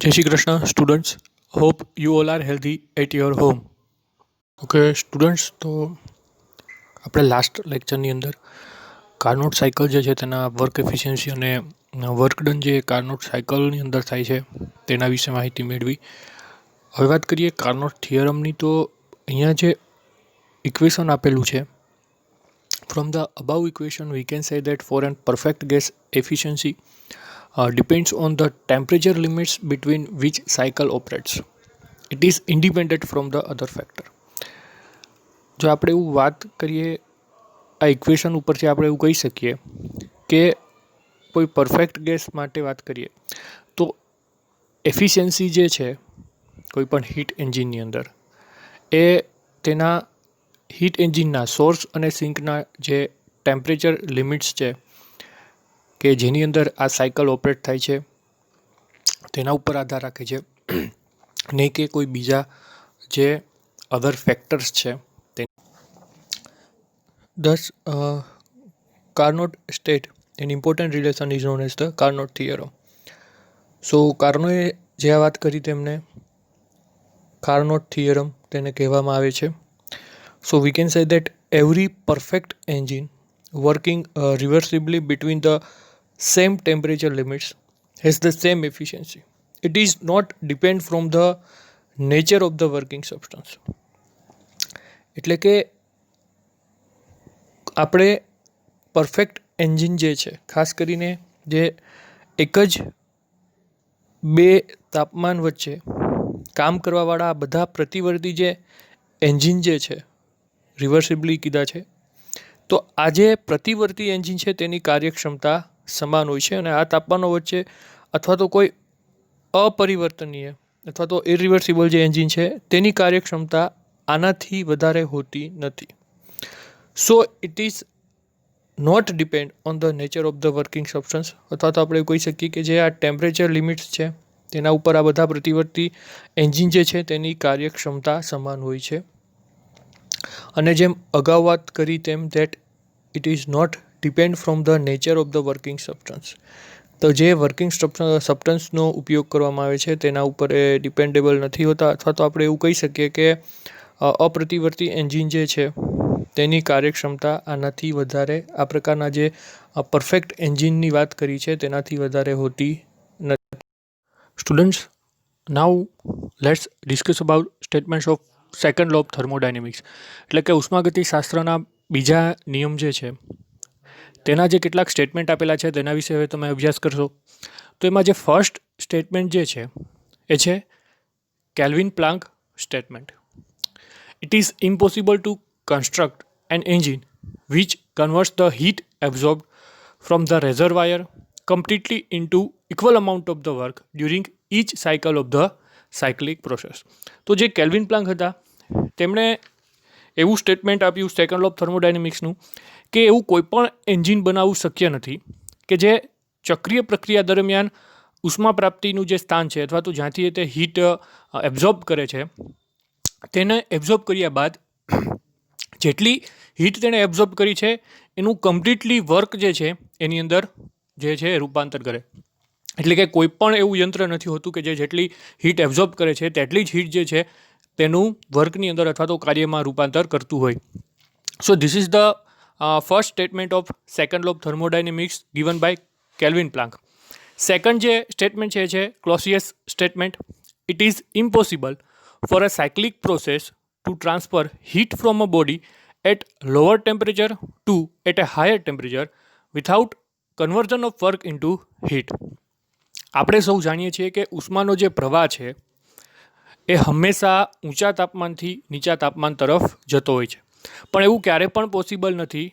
જય Shri Krishna students. Hope you all are healthy at your home. Okay students, તો આપણે last લેક્ચરની અંદર કાર્નોટ સાયકલ જે છે તેના વર્ક એફિશિયન્સી અને વર્ક ડન જે કાર્નોટ સાયકલની અંદર થાય છે તેના વિશે માહિતી મેળવી. હવે વાત કરીએ કાર્નોટ થિયરમની. તો અહીંયા જે ઇક્વેશન આપેલું છે, from the above equation we can say that for an perfect gas efficiency depends on the temperature limits between which cycle operates. It is independent from the other factor. જો આપણે એવું વાત કરીએ આ ઇક્વેશન ઉપરથી, આપણે એવું કહી શકીએ કે કોઈ પરફેક્ટ ગેસ માટે વાત કરીએ તો એફિશિયન્સી જે છે કોઈ પણ હીટ એન્જિનની અંદર, એ તેના હીટ એન્જિનના સોર્સ અને સિંકના જે ટેમ્પરેચર લિમિટ્સ છે કે જેની અંદર આ સાયકલ ઓપરેટ થાય છે તેના ઉપર આધાર રાખે છે, નહીં કે કોઈ બીજા જે અધર ફેક્ટર્સ છે તે. Thus, Carnot state an important relation is known as the Carnot theorem. So કાર્નોએ જે આ વાત કરી તેમને કાર્નોટ થિયરમ તેને કહેવામાં આવે છે. So we can say that every perfect engine working reversibly between the same temperature limits has the same efficiency. It is not depend from the nature of the working substance. એટલે કે આપણે perfect engine જે છે, ખાસ કરીને જે એક જ બે તાપમાન વચ્ચે કામ કરવાવાળા બધા પ્રતિવર્તી જે એન્જિન જે છે રિવર્સિબલી કીધા છે, તો આ જે પ્રતિવર્તી એન્જિન છે તેની કાર્યક્ષમતા સમાન હોય છે અને આ તાપમાનો વચ્ચે અથવા તો કોઈ અપરિવર્તનીય અથવા તો ઇરિવર્સિબલ જે એન્જિન છે તેની કાર્યક્ષમતા આનાથી વધારે હોતી નથી. So it is not depend on the nature of the working substance, અથવા તો આપણે કહી શકીએ કે જે આ ટેમ્પરેચર લિમિટ્સ છે તેના ઉપર આ બધા પ્રતિવર્તી એન્જિન જે છે તેની કાર્યક્ષમતા સમાન હોય છે. અને જેમ અગાઉ વાત કરી તેમ that it is not depend from the nature of the working substance. તો જે વર્કિંગ સબસ્ટન્સનો ઉપયોગ કરવામાં આવે છે તેના ઉપર એ ડિપેન્ડેબલ નથી હોતા, અથવા તો આપણે એવું કહી શકીએ કે અપ્રતિવર્તી એન્જિન જે છે તેની કાર્યક્ષમતા આનાથી વધારે, આ પ્રકારના જે પરફેક્ટ એન્જિનની વાત કરી છે તેનાથી વધારે હોતી નથી. Students, now let's discuss about statements of second law of thermodynamics. એટલે કે ઉષ્માગતિશાસ્ત્રના બીજા નિયમ જે છે તેના જે કેટલાક સ્ટેટમેન્ટ આપેલા છે તેના વિશે હવે તમે અભ્યાસ કરશો. તો એમાં જે ફર્સ્ટ સ્ટેટમેન્ટ જે છે એ છે Kelvin Planck statement. It is impossible to construct an engine which converts the heat absorbed from the reservoir completely into equal amount of the work during each cycle of the cyclic process. તો જે kelvin Planck હતા તેમણે એવું statement આપ્યું second law of થર્મોડાયનેમિક્સનું કે એવું કોઈ પણ એન્જિન બનાવવું શક્ય નથી કે જે ચક્રીય પ્રક્રિયા દરમિયાન ઉષ્મા પ્રાપ્તિનું જે સ્થાન છે અથવા તો જ્યાંથી તે હીટ એબ્ઝોર્બ કરે છે તેને એબ્ઝોર્બ કર્યા બાદ જેટલી હીટ તેણે એબ્ઝોર્બ કરી છે એનું કમ્પ્લીટલી વર્ક જે છે એની અંદર જે છે રૂપાંતર કરે. એટલે કે કોઈ પણ એવું યંત્ર નથી હોતું કે જે જેટલી હીટ એબ્ઝોર્બ કરે છે તેટલી જ હીટ જે છે તેનું વર્કની અંદર અથવા તો કાર્યમાં રૂપાંતર કરતું હોય. So this is the first statement of second law of thermodynamics given by Kelvin Planck. Second જે સ્ટેટમેન્ટ છે Clausius statement. It is impossible for a cyclic process to transfer heat from a body at lower temperature to at a higher temperature without conversion of work into heat. આપણે સૌ જાણીએ છીએ કે ઉષ્માનો જે પ્રવાહ છે એ હંમેશા ઊંચા તાપમાનથી નીચા તાપમાન તરફ જતો હોય છે, પણ એવું ક્યારે પણ પોસિબલ નથી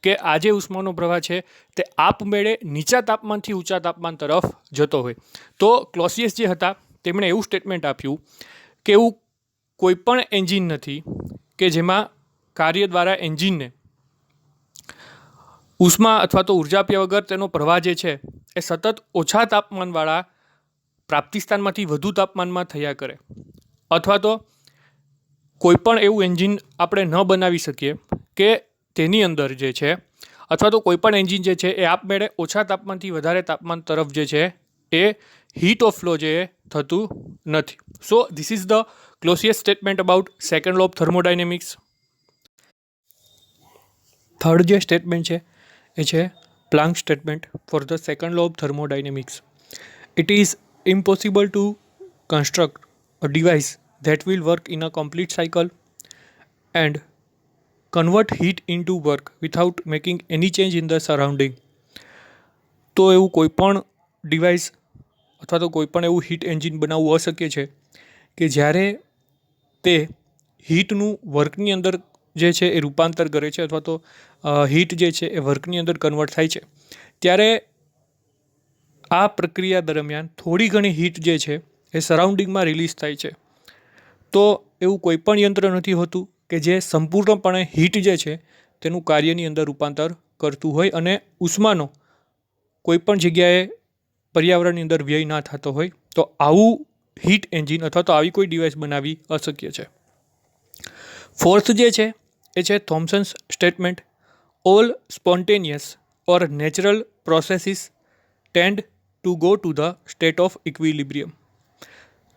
કે આ જે ઉષ્માનો પ્રવાહ છે તે આપમેળે નીચા તાપમાનથી ઊંચા તાપમાન તરફ જતો હોય. તો ક્લોસિયસ જે હતા તેમણે એવું સ્ટેટમેન્ટ આપ્યું કે એવું કોઈ પણ એન્જિન નથી કે જેમાં કાર્ય દ્વારા એન્જિનને ઉષ્મા અથવા તો ઉર્જા આપ્યા વગર તેનો પ્રવાહ જે છે એ સતત ઓછા તાપમાનવાળા પ્રાપ્તિસ્થાનમાંથી વધુ તાપમાનમાં થયા કરે, અથવા તો કોઈ પણ એવું એન્જિન આપણે ન બનાવી શકીએ કે તેની અંદર જે છે, અથવા તો કોઈ પણ એન્જિન જે છે એ આપમેળે ઓછા તાપમાનથી વધારે તાપમાન તરફ જે છે એ હીટ ઓફ ફ્લો જે થતું નથી. So this is the Clausius statement about second law of thermodynamics. Third જે સ્ટેટમેન્ટ છે એ છે Planck statement for the second law of thermodynamics. It is impossible to construct a device that will work in a complete cycle and convert heat into work without making any change in the surrounding. તો એવું કોઈ પણ device અથવા તો કોઈ પણ એવું heat engine બનાવવું અશક્ય છે કે જ્યારે તે હીટનું વર્કની અંદર જે છે એ રૂપાંતર કરે છે અથવા તો હીટ જે છે એ વર્કની અંદર કન્વર્ટ થાય છે. ત્યારે આ પ્રક્રિયા દરમિયાન થોડી ઘણી હીટ જે છે એ સરાઉન્ડિંગમાં રિલીઝ થાય છે. તો એવું કોઈ પણ યંત્ર નથી હોતું કે જે સંપૂર્ણપણે હીટ જે છે તેનું કાર્યની અંદર રૂપાંતર કરતું હોય અને ઉષ્માનો કોઈ પણ જગ્યાએ પર્યાવરણની અંદર વ્યય ના થતો હોય. તો આવું હીટ એન્જિન અથવા તો આવી કોઈ ડિવાઇસ બનાવવી અશક્ય છે. ફોર્થ જે છે એ છે Thomson's statement. All spontaneous or natural processes tend to go to the state of equilibrium.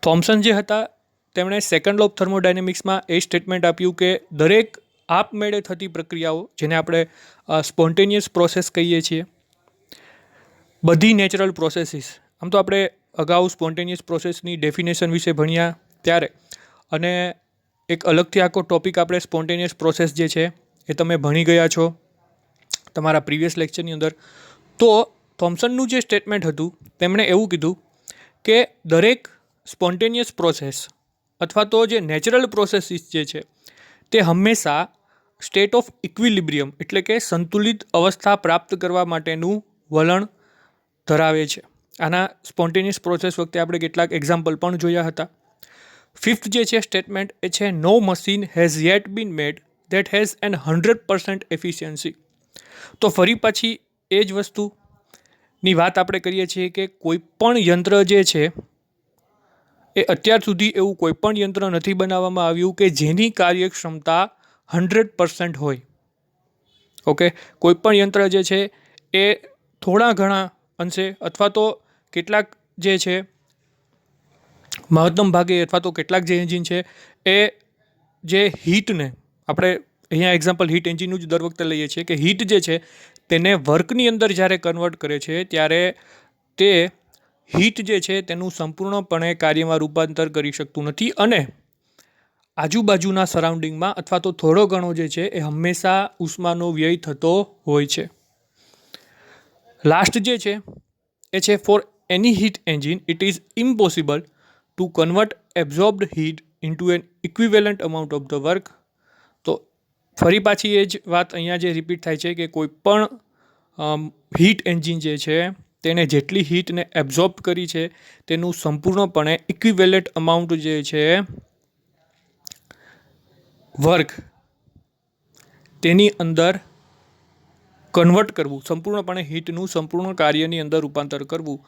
Thomson જે હતા તેમણે સેકન્ડ લો ઓફ થર્મોડાયનેમિક્સમાં એ સ્ટેટમેન્ટ આપ્યું કે દરેક આપમેળે થતી પ્રક્રિયાઓ, જેને આપણે સ્પોન્ટેનિયસ પ્રોસેસ કહીએ છીએ, બધી નેચરલ પ્રોસેસીસ, આમ તો આપણે અગાઉ સ્પોન્ટેનિયસ પ્રોસેસની ડેફિનેશન વિશે ભણ્યા ત્યારે, અને એક અલગથી આખો ટોપિક આપણે સ્પોન્ટેનિયસ પ્રોસેસ જે છે એ તમે ભણી ગયા છો તમારા પ્રીવિયસ લેક્ચરની અંદર. તો થોમ્સનનું જે સ્ટેટમેન્ટ હતું તેમણે એવું કીધું કે દરેક સ્પોન્ટેનિયસ પ્રોસેસ અથવા તો જે નેચરલ પ્રોસેસીસ જે છે તે હંમેશા સ્ટેટ ઓફ ઇક્વિલિબ્રિયમ એટલે કે સંતુલિત અવસ્થા પ્રાપ્ત કરવા માટેનું વલણ ધરાવે છે. આના સ્પોન્ટેનિયસ પ્રોસેસ વખતે આપણે કેટલાક એક્ઝામ્પલ પણ જોયા હતા. ફિફ્થ જે છે સ્ટેટમેન્ટ એ છે no machine has yet been made that has an 100% efficiency. તો ફરી પાછી એ જ વસ્તુની વાત આપણે કરીએ છીએ કે કોઈ પણ યંત્ર જે છે એ અત્યાર સુધી એવું કોઈ પણ યંત્ર નથી બનાવવામાં આવ્યું કે જેની કાર્યક્ષમતા 100% હોય. ઓકે, કોઈ પણ યંત્ર જે છે એ થોડા ઘણા અંશે અથવા તો કેટલાક જે છે મહત્તમ ભાગે અથવા તો કેટલાક જે એન્જિન છે એ જે હીટને, આપણે અહીંયા એક્ઝામ્પલ હીટ એન્જિનનું જ દર વખતે લઈએ છીએ કે હીટ જે છે તેને વર્કની અંદર જ્યારે કન્વર્ટ કરે છે ત્યારે તે હીટ જે છે તેનું સંપૂર્ણપણે કાર્યમાં રૂપાંતર કરી શકતું નથી અને આજુબાજુના સરાઉન્ડિંગમાં અથવા તો થોડો ઘણો જે છે એ હંમેશા ઉષ્માનો વ્યય થતો હોય છે. લાસ્ટ જે છે એ છે for any heat engine it is impossible to convert absorbed heat into an equivalent amount of the work. તો ફરી પાછી એ જ વાત અહીંયા જે રિપીટ થાય છે કે કોઈ પણ હીટ એન્જિન જે છે તેને જેટલી હીટને એબ્ઝોર્બ કરી છે તેનું સંપૂર્ણપણે ઇક્વિવેલન્ટ અમાઉન્ટ જે છે વર્ક તેની અંદર કન્વર્ટ કરવું, સંપૂર્ણપણે હીટનું સંપૂર્ણ કાર્યની અંદર રૂપાંતર કરવું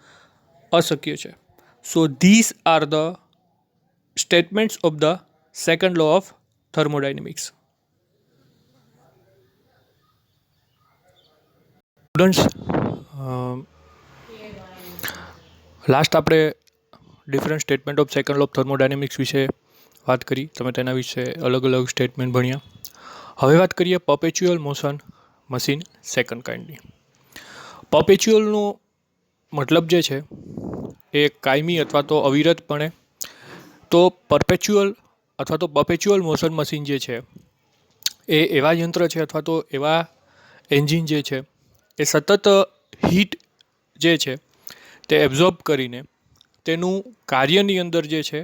અશક્ય છે. So these are the statements of the second law of thermodynamics. Students, last આપણે different statement of second law of thermodynamics વિશે વાત કરી. તમે તેના વિશે અલગ અલગ સ્ટેટમેન્ટ ભણ્યા. હવે વાત કરીએ પર્પેચ્યુઅલ મોશન મશીન સેકન્ડ કાઇન્ડની. પર્પેચ્યુઅલનો મતલબ જે છે એ કાયમી અથવા તો અવિરતપણે. તો પર્પેચ્યુઅલ અથવા તો પર્પેચ્યુઅલ મોશન મશીન જે છે એ એવા યંત્ર છે અથવા તો એવા એન્જિન જે છે એ સતત હીટ જે છે તે એબ્ઝોર્બ કરીને તેનું કાર્યની અંદર જે છે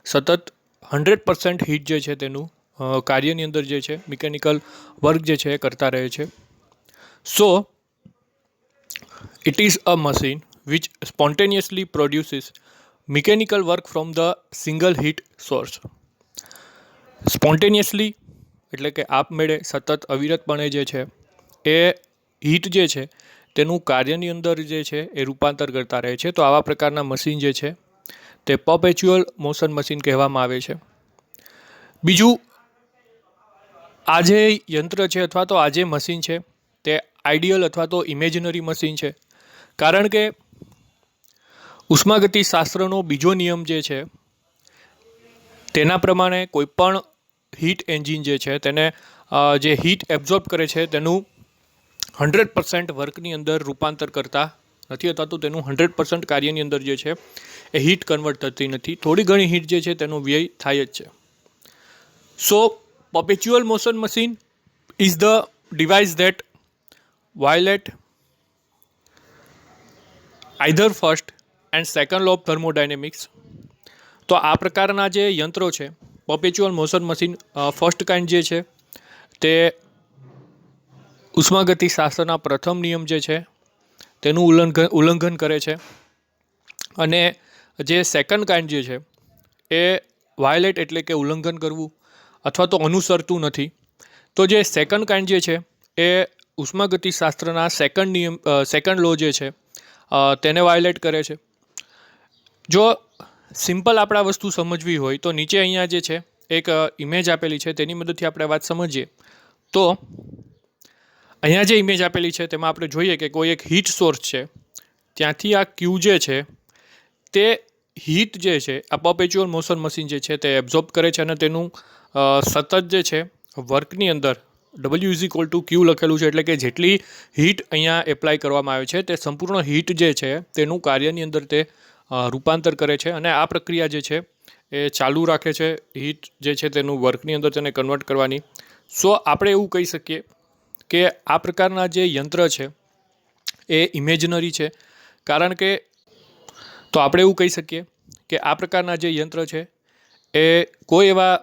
સતત 100% હીટ જે છે તેનું કાર્યની અંદર જે છે મિકેનિકલ વર્ક જે છે એ કરતા રહે છે. So it is a machine which spontaneously produces mechanical work from the single heat source. Spontaneously એટલે કે આપમેળે સતત અવિરતપણે જે છે એ હીટ જે છે તેનું કાર્યની અંદર જે છે એ રૂપાંતર કરતા રહે છે. તો આવા પ્રકારના મશીન જે છે તે પર્પેચ્યુઅલ મોશન મશીન કહેવામાં આવે છે. બીજું, આ જે યંત્ર છે અથવા તો આ જે મશીન છે તે આઈડિયલ અથવા તો ઇમેજનરી મશીન છે. કારણ કે ઉષ્માગતિશાસ્ત્રનો બીજો નિયમ જે છે તેના પ્રમાણે કોઈપણ હીટ એન્જિન જે છે તેને જે હીટ એબ્ઝોર્બ કરે છે તેનું 100% વર્કની અંદર રૂપાંતર કરતા નથી, અથવા તો તેનું 100% કાર્યની અંદર જે છે એ હીટ કન્વર્ટ થતી નથી. થોડી ઘણી હીટ જે છે તેનો વ્યય થાય જ છે. સો perpetual motion machine is the device that violate either first and second law of thermodynamics. તો આ પ્રકારના જે યંત્રો છે perpetual motion machine first kind જે છે તે ઉષ્માગતિશાસ્ત્રના પ્રથમ નિયમ જે છે તેનું ઉલ્લંઘન કરે છે, અને જે સેકન્ડ કાઇન્ડ જે છે એ વાયોલેટ એટલે કે ઉલ્લંઘન કરવું અથવા તો અનુસરતું નથી. તો જે સેકન્ડ કાઇન્ડ જે છે એ ઉષ્માગતિશાસ્ત્રના સેકન્ડ લો જે છે તેને વાયોલેટ કરે છે. જો સિમ્પલ આપણે આ વસ્તુ સમજવી હોય તો નીચે અહીંયા જે છે એક ઇમેજ આપેલી છે, તેની મદદથી આપણે વાત સમજીએ. તો અહીંયા જે ઇમેજ આપેલી છે તેમાં આપણે જોઈએ કે કોઈ એક હીટ સોર્સ છે, ત્યાંથી આ ક્યુ જે છે તે હીટ જે છે આ પરપેચ્યુઅલ મોશન મશીન જે છે તે એબ્ઝોર્બ કરે છે, અને તેનું સતત જે છે વર્કની અંદર W=Q લખેલું છે, એટલે કે જેટલી હીટ અહીંયા એપ્લાય કરવામાં આવે છે તે સંપૂર્ણ હીટ જે છે તેનું કાર્યની અંદર તે રૂપાંતર કરે છે, અને આ પ્રક્રિયા જે છે એ ચાલુ રાખે છે હીટ જે છે તેનું વર્કની અંદર તેને કન્વર્ટ કરવાની. સો આપણે એવું કહી શકીએ કે આ પ્રકારના જે યંત્ર છે એ ઇમેજનરી છે, કારણ કે તો આપણે એવું કહી શકીએ કે આ પ્રકારના જે યંત્ર છે એ કોઈ એવા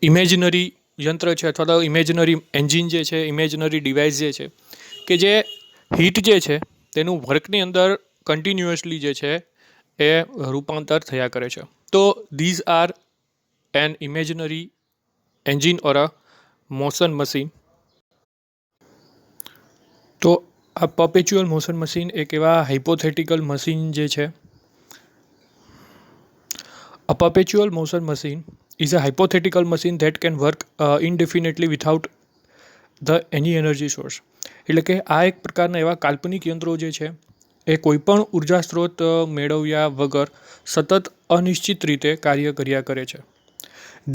ઇમેજનરી યંત્ર છે અથવા તો ઇમેજનરી એન્જિન જે છે, ઇમેજનરી ડિવાઇસ જે છે કે જે હીટ જે છે તેનું વર્કની અંદર કન્ટિન્યુઅસલી જે છે એ રૂપાંતર થયા કરે છે. તો these are an imaginary engine or a motion machine. તો આ પરપેચ્યુઅલ મોશન મશીન એક એવા હાઇપોથેટિકલ મશીન જે છે. A perpetual motion machine is a hypothetical machine that can work indefinitely without the any energy source. એટલે કે આ એક પ્રકારના એવા કાલ્પનિક યંત્રો જે છે એ કોઈપણ ઉર્જા સ્ત્રોત મેળવ્યા વગર સતત અનિશ્ચિત રીતે કાર્ય કર્યા કરે છે.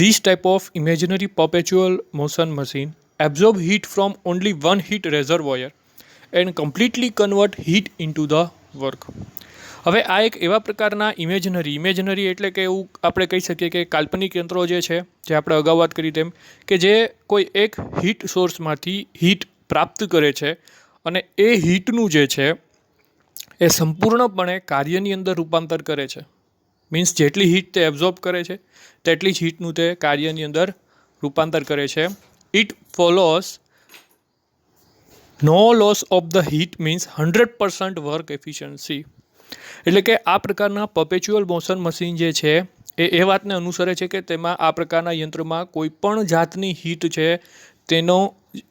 This type of imaginary perpetual motion machine absorb heat from only one heat reservoir and completely convert heat into the work. હવે આ એક એવા પ્રકારના ઇમેજનરી એટલે કે એવું આપણે કહી શકીએ કે કાલ્પનિક યંત્રો જે છે, જે આપણે અગાઉ વાત કરી તેમ કે જે કોઈ એક હીટ સોર્સમાંથી હીટ પ્રાપ્ત કરે છે, અને એ હીટનું જે છે એ સંપૂર્ણપણે કાર્યની અંદર રૂપાંતર કરે છે. મીન્સ જેટલી હીટ તે એબ્ઝોર્બ કરે છે તેટલી જ હીટનું તે કાર્યની અંદર રૂપાંતર કરે છે. It follows no loss of the heat means 100% work efficiency. એટલે કે આ પ્રકારના પરપેચ્યુઅલ મોશન મશીન જે છે એ વાતને અનુસરે છે કે તેમાં આ પ્રકારના યંત્રમાં કોઈ પણ જાતની હીટ છે તેનો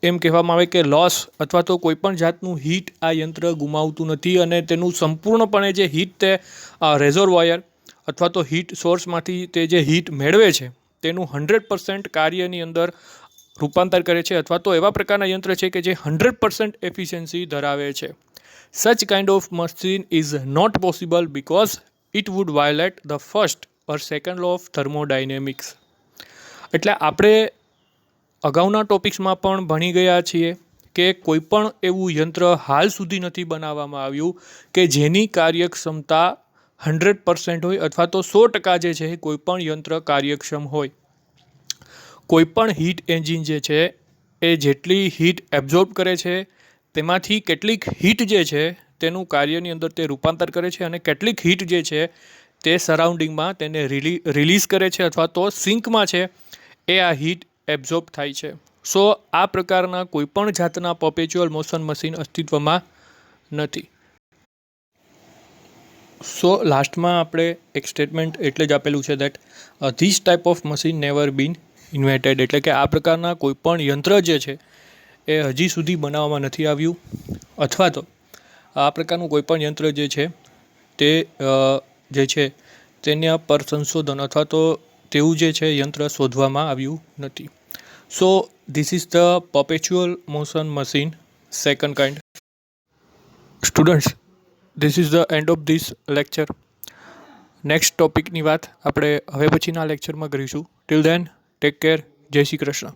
એમ કહેવામાં આવે કે લોસ અથવા તો કોઈપણ જાતનું હીટ આ યંત્ર ગુમાવતું નથી, અને તેનું સંપૂર્ણપણે જે હીટ તે રેઝર્વોયર અથવા તો હીટ સોર્સમાંથી તે જે હીટ મેળવે છે તેનું 100% કાર્યની અંદર રૂપાંતર કરે છે, અથવા તો એવા પ્રકારના યંત્ર છે કે જે 100% એફિશિયન્સી ધરાવે છે. Such kind of machine is not possible because it would violate the first or second law of thermodynamics. એટલે આપણે અગાઉના ટોપિક્સમાં પણ ભણી ગયા છીએ કે કોઈ પણ એવું યંત્ર હાલ સુધી નથી બનાવવામાં આવ્યું કે જેની કાર્યક્ષમતા 100% હોય અથવા તો 100% જે છે કોઈપણ યંત્ર કાર્યક્ષમ હોય. કોઈપણ હીટ એન્જિન જે છે એ જેટલી હીટ એબ્ઝોર્બ કરે છે તેમાંથી કેટલીક હીટ જે છે તેનું કાર્યની અંદર તે રૂપાંતર કરે છે, અને કેટલીક હીટ જે છે તે સરાઉન્ડિંગમાં તેને રિલીઝ કરે છે, અથવા તો સિંકમાં છે એ આ હીટ એબ્ઝોર્બ થાય છે. સો આ પ્રકારના કોઈપણ જાતના પરપેચ્યુઅલ મોશન મશીન અસ્તિત્વમાં નથી. સો લાસ્ટમાં આપણે એક સ્ટેટમેન્ટ એટલે જ આપેલું છે that this type of machine never bin invented. એટલે કે આ પ્રકારના કોઈપણ યંત્ર જે છે એ હજી સુધી બનાવવામાં નથી આવ્યું, અથવા તો આ પ્રકારનું કોઈપણ યંત્ર જે છે તે જે છે તેના પર સંશોધન અથવા તો તેવું જે છે યંત્ર શોધવામાં આવ્યું નથી. So this is the perpetual motion machine second kind. Students, this is the end of this lecture. Next ટોપિકની વાત આપણે હવે પછીના લેક્ચરમાં કરીશું. Till then take care. જય શ્રી કૃષ્ણ.